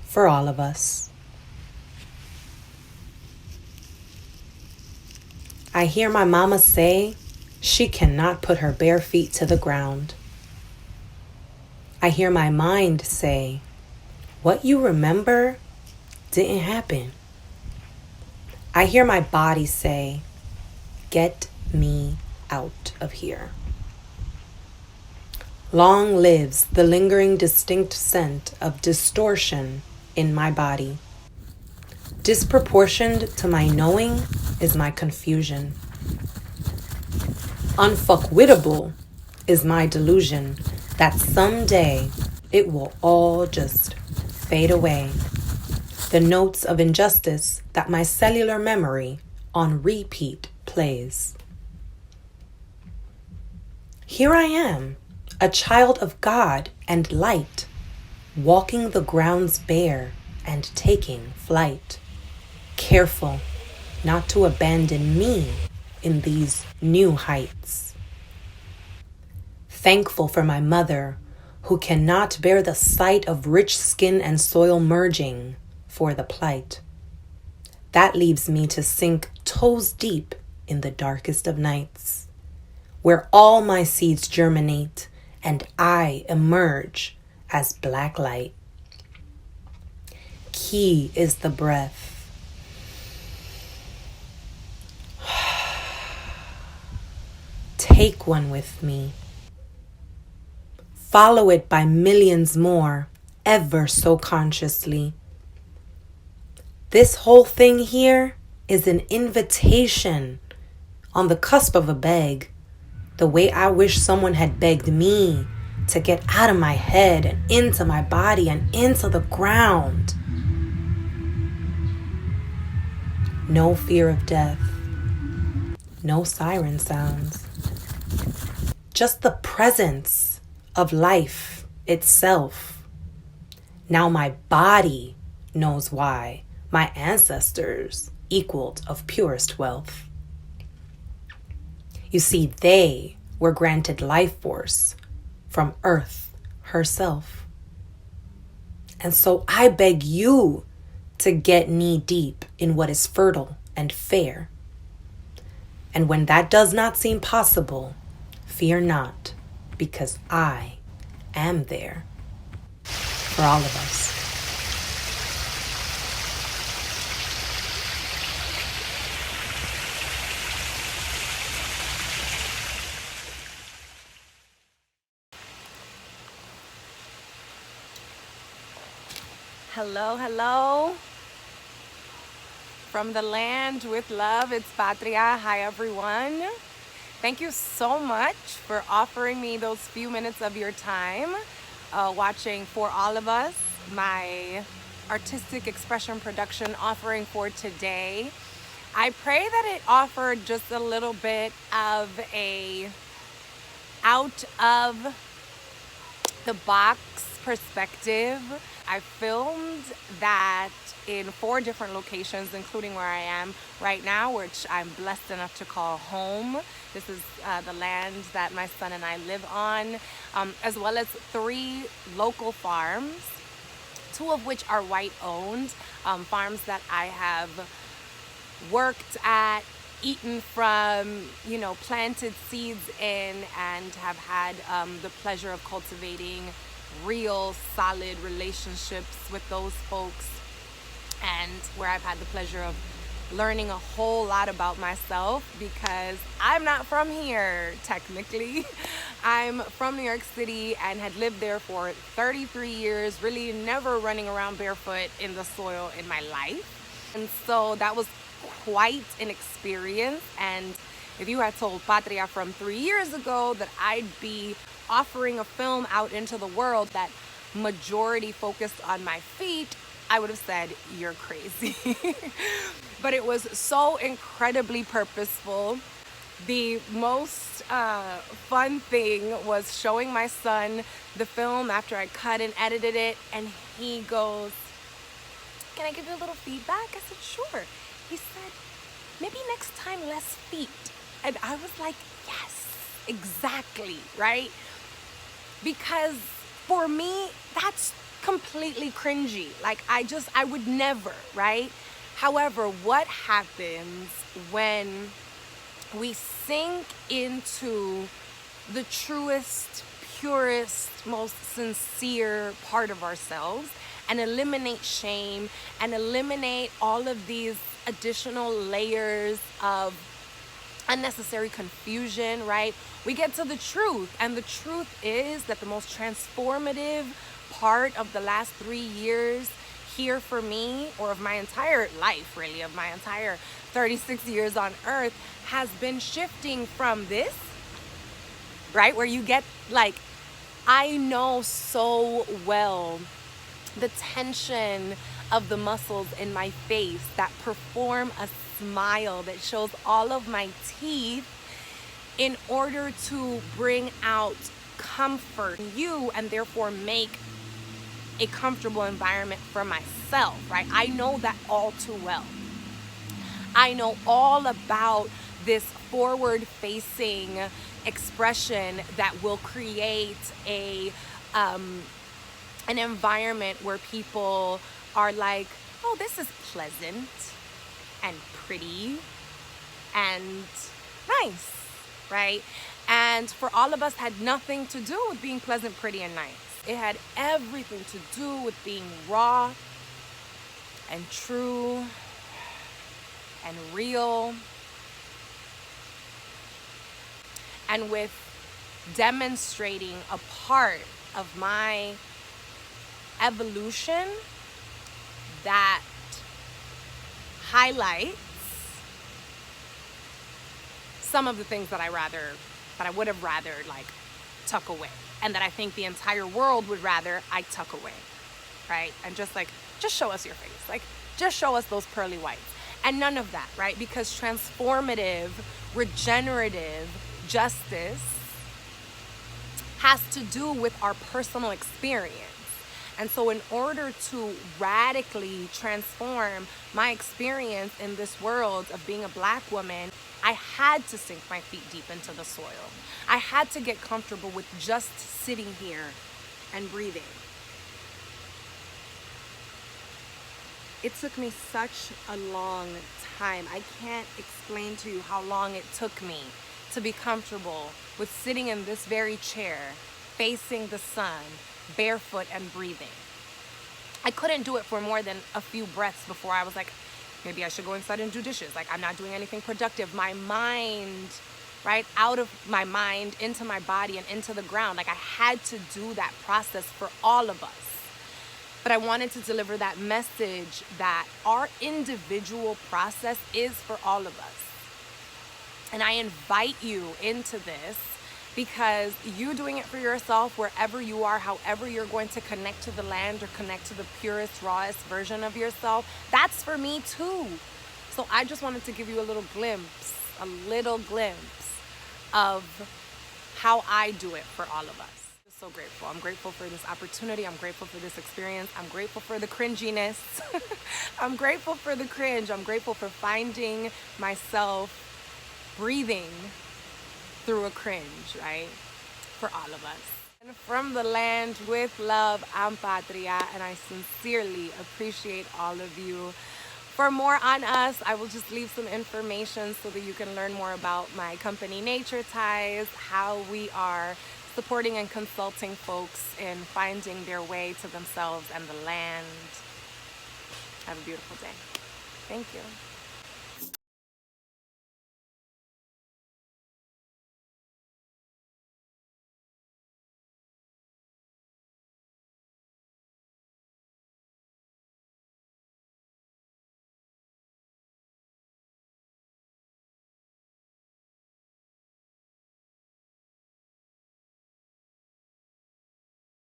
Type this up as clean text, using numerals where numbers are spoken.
for all of us. I hear my mama say she cannot put her bare feet to the ground. I hear my mind say, what you remember didn't happen. I hear my body say, get me out of here. Long lives the lingering distinct scent of distortion in my body. Disproportioned to my knowing is my confusion. Unfuckwittable is my delusion that someday it will all just fade away. The notes of injustice that my cellular memory on repeat plays. Here I am, a child of God and light, walking the grounds bare and taking flight, careful not to abandon me in these new heights. Thankful for my mother, who cannot bear the sight of rich skin and soil merging for the plight. That leaves me to sink toes deep in the darkest of nights, where all my seeds germinate and I emerge as black light. Key is the breath. Take one with me. Follow it by millions more, ever so consciously. This whole thing here is an invitation on the cusp of a beg, the way I wish someone had begged me to get out of my head and into my body and into the ground. No fear of death, no siren sounds, just the presence of life itself. Now my body knows why my ancestors equaled of purest wealth. You see, they were granted life force from Earth herself. And so I beg you to get knee deep in what is fertile and fair. And when that does not seem possible, fear not, because I am there for all of us. Hello, hello. From the land with love, it's Patria. Hi, everyone. Thank you so much for offering me those few minutes of your time watching For All of Us, my artistic expression production offering for today. I pray that it offered just a little bit of a out of the box perspective. I filmed that in 4 different locations, including where I am right now, which I'm blessed enough to call home. This is the land that my son and I live on, as well as 3 local farms, 2 of which are white-owned, farms that I have worked at, eaten from, planted seeds in, and have had the pleasure of cultivating real solid relationships with those folks, and where I've had the pleasure of learning a whole lot about myself, because I'm not from here technically. I'm from New York City and had lived there for 33 years, really never running around barefoot in the soil in my life. And so that was quite an experience. And if you had told Patria from 3 years ago that I'd be offering a film out into the world that majority focused on my feet, I would have said, you're crazy. But it was so incredibly purposeful. The most fun thing was showing my son the film after I cut and edited it, and he goes, "Can I give you a little feedback?" I said, "Sure." He said, "Maybe next time less feet." And I was like, yes, exactly, right? Because for me, that's completely cringy. Like I would never, right? However, what happens when we sink into the truest, purest, most sincere part of ourselves and eliminate shame and eliminate all of these additional layers of unnecessary confusion, right? We get to the truth, and the truth is that the most transformative part of the last 3 years here for me, or of my entire life, really, of my entire 36 years on earth, has been shifting from this, right? Where you get like, I know so well the tension of the muscles in my face that perform a smile that shows all of my teeth in order to bring out comfort in you and therefore make a comfortable environment for myself, right? I know that all too well. I know all about this forward-facing expression that will create an environment where people are like, oh, this is pleasant and pretty and nice, right? And for all of us, had nothing to do with being pleasant, pretty, and nice. It had everything to do with being raw and true and real, and with demonstrating a part of my evolution that highlights some of the things that I would have rather like tuck away, and that I think the entire world would rather I tuck away, right? And just show us your face, like just show us those pearly whites, and none of that, right? Because transformative, regenerative justice has to do with our personal experience. And so in order to radically transform my experience in this world of being a Black woman, I had to sink my feet deep into the soil. I had to get comfortable with just sitting here and breathing. It took me such a long time. I can't explain to you how long it took me to be comfortable with sitting in this very chair, facing the sun, barefoot and breathing. I couldn't do it for more than a few breaths before I was like, maybe I should go inside and do dishes. Like, I'm not doing anything productive. My mind, right, out of my mind, into my body and into the ground. Like, I had to do that process for all of us. But I wanted to deliver that message that our individual process is for all of us. And I invite you into this because you doing it for yourself, wherever you are, however you're going to connect to the land or connect to the purest, rawest version of yourself, that's for me too. So I just wanted to give you a little glimpse of how I do it for all of us. I'm so grateful. I'm grateful for this opportunity. I'm grateful for this experience. I'm grateful for the cringiness. I'm grateful for the cringe. I'm grateful for finding myself breathing through a cringe, right? For all of us. And from the land with love, I'm Patria, and I sincerely appreciate all of you. For more on us, I will just leave some information so that you can learn more about my company, Nature Ties, how we are supporting and consulting folks in finding their way to themselves and the land. Have a beautiful day. Thank you.